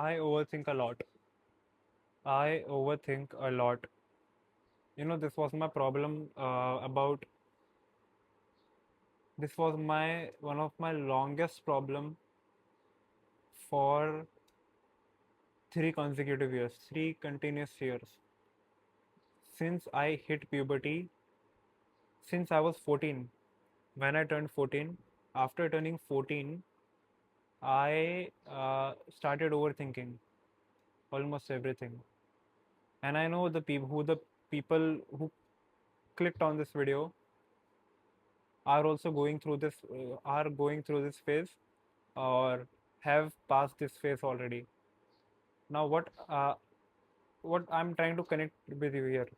I overthink a lot. I overthink a lot. This was my problem about this was my one of my longest problem for 3 consecutive years, 3 continuous years. Since I hit puberty, since I was 14, when I turned 14, after turning 14, I started overthinking almost everything. And I know the people who clicked on this video are also going through this phase or have passed this phase already. Now what I'm trying to connect with you here,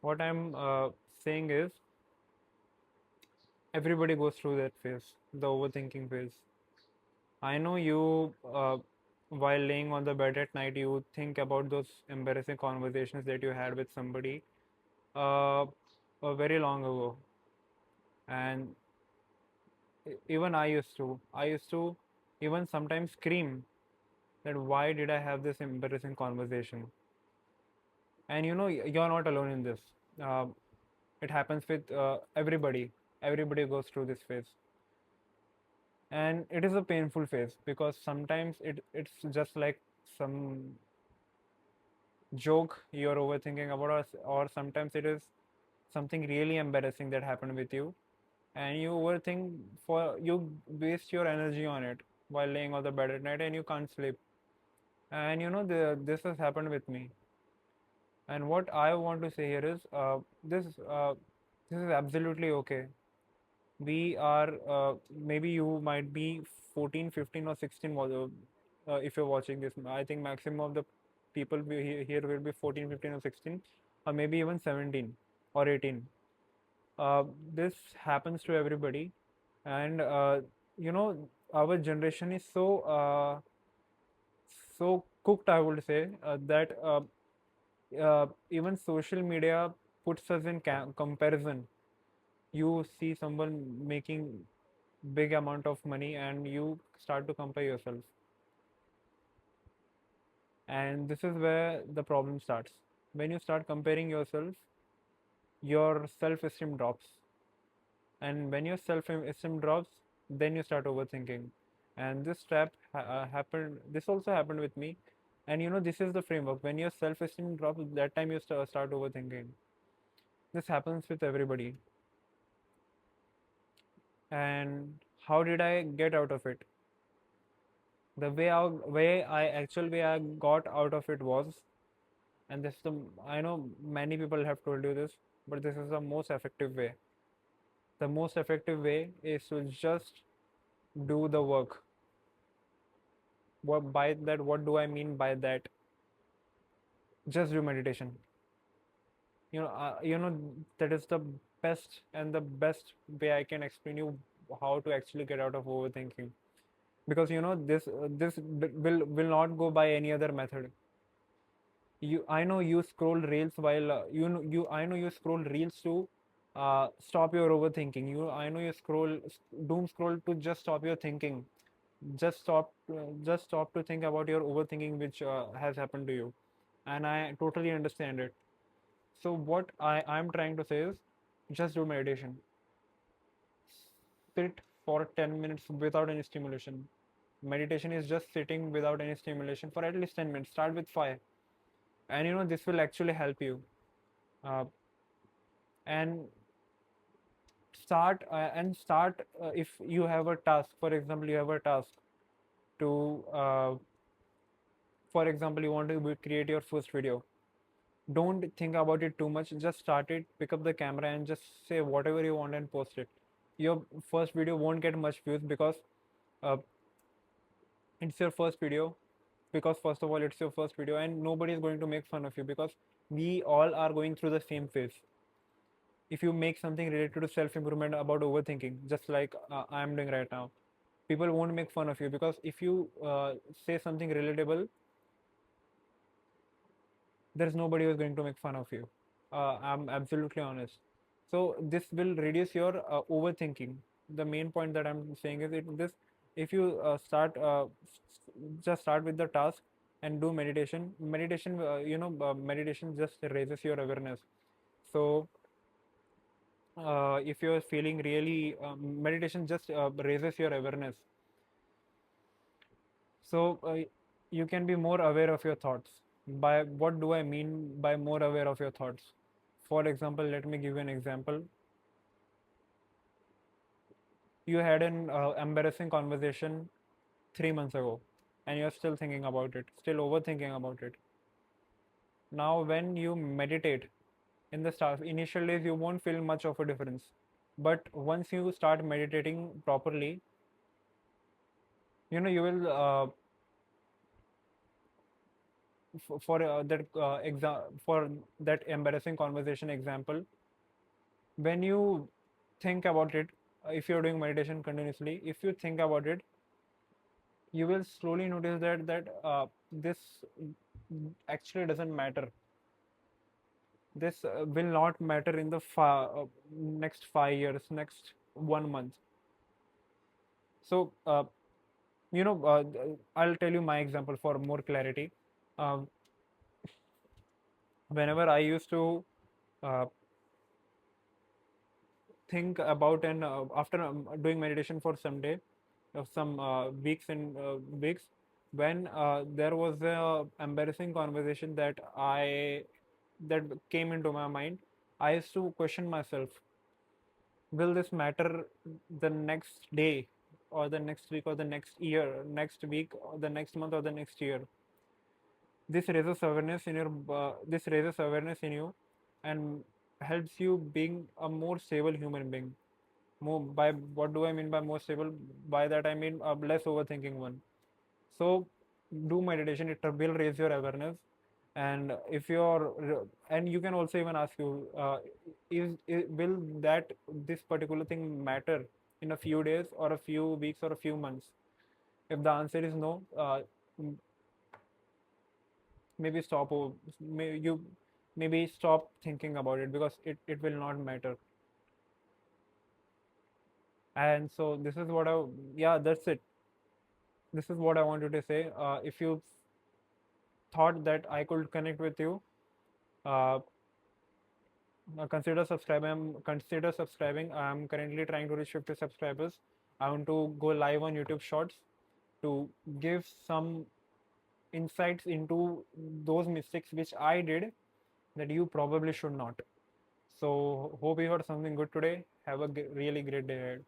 what I'm saying is everybody goes through that phase, the overthinking phase. I know you while laying on the bed at night you think about those embarrassing conversations that you had with somebody uh, very long ago. And even I used to even sometimes scream that why did I have this embarrassing conversation. And you're not alone in this. uh, it happens with everybody goes through this phase. And it is a painful phase because sometimes it's just like some joke you're overthinking about, or sometimes it is something really embarrassing that happened with you, and you overthink, for you waste your energy on it while laying on the bed at night and you can't sleep. And this has happened with me. And what I want to say here is this is absolutely okay. We are maybe you might be 14, 15 or 16 if you're watching this. I think maximum of the people here will be 14, 15 or 16, or maybe even 17 or 18. This happens to everybody. And you know our generation is so cooked, I would say, that even social media puts us in comparison. You see someone making big amount of money and you start to compare yourself, and this is where the problem starts. When you start comparing yourself, your self-esteem drops, and when your self-esteem drops, then you start overthinking. And this happened this also happened with me. And this is the framework. When your self-esteem drops, that time you start overthinking. This happens with everybody. And how did I get out of it? The way I got out of it was, and this is the I know many people have told you this, but this is the most effective way. The most effective way is to just do the work. What do I mean by that? Just do meditation. That is the best way I can explain you how to actually get out of overthinking. Because this will not go by any other method. I know you scroll reels while I know you scroll reels to stop your overthinking. I know you doom scroll to just stop your thinking. Just stop to think about your overthinking which has happened to you. And I totally understand it. So what I'm trying to say is, just do meditation. Sit for 10 minutes without any stimulation. Meditation is just sitting without any stimulation for at least 10 minutes. Start with 5. And this will actually help you. uh, and start if you have a task. For example, you have a task to for example, you want to create your first video. Don't think about it too much. Just start it, pick up the camera and just say whatever you want and post it. Your first video won't get much views because uh, it's your first video. Because first of all, it's your first video and nobody is going to make fun of you, because we all are going through the same phase. If you make something related to self improvement about overthinking, just like I am doing right now, people won't make fun of you, because if you say something relatable, there's nobody who's going to make fun of you. I'm absolutely honest. So this will reduce your overthinking. The main point that I'm saying is, if you just start with the task and do meditation. Meditation just raises your awareness. So if you're feeling really, meditation just raises your awareness. So you can be more aware of your thoughts. By what do I mean by more aware of your thoughts? For example, let me give you an example. You had an embarrassing conversation 3 months ago, and you're still thinking about it, still overthinking about it. Now, when you meditate in the start, initial days, you won't feel much of a difference. But once you start meditating properly, you will for that embarrassing conversation example, when you think about it, if you're doing meditation continuously, if you think about it, you will slowly notice that this actually doesn't matter. This will not matter in the next 5 years, next 1 month. So I'll tell you my example for more clarity. Um, Whenever I used to uh, think about, and after doing meditation for some day, some weeks, when there was a embarrassing conversation that came into my mind, I used to question myself: will this matter the next day, or the next week, or the next year, next week, or the next month, or the next year? This raises awareness in you, and helps you being a more stable human being. More by What do I mean by more stable? By that I mean a less overthinking one. So do meditation, it will raise your awareness. And if you're and you can also even ask you, will that this particular thing matter in a few days, or a few weeks, or a few months? If the answer is no, maybe maybe stop thinking about it, because it will not matter. And so this is what I yeah, that's it. This is what I wanted to say. If you thought that I could connect with you, uh, consider subscribing. I'm currently trying to reach 50 subscribers. I want to go live on YouTube Shorts to give some insights into those mistakes which I did, that you probably should not. So hope you heard something good today. Have a really great day ahead.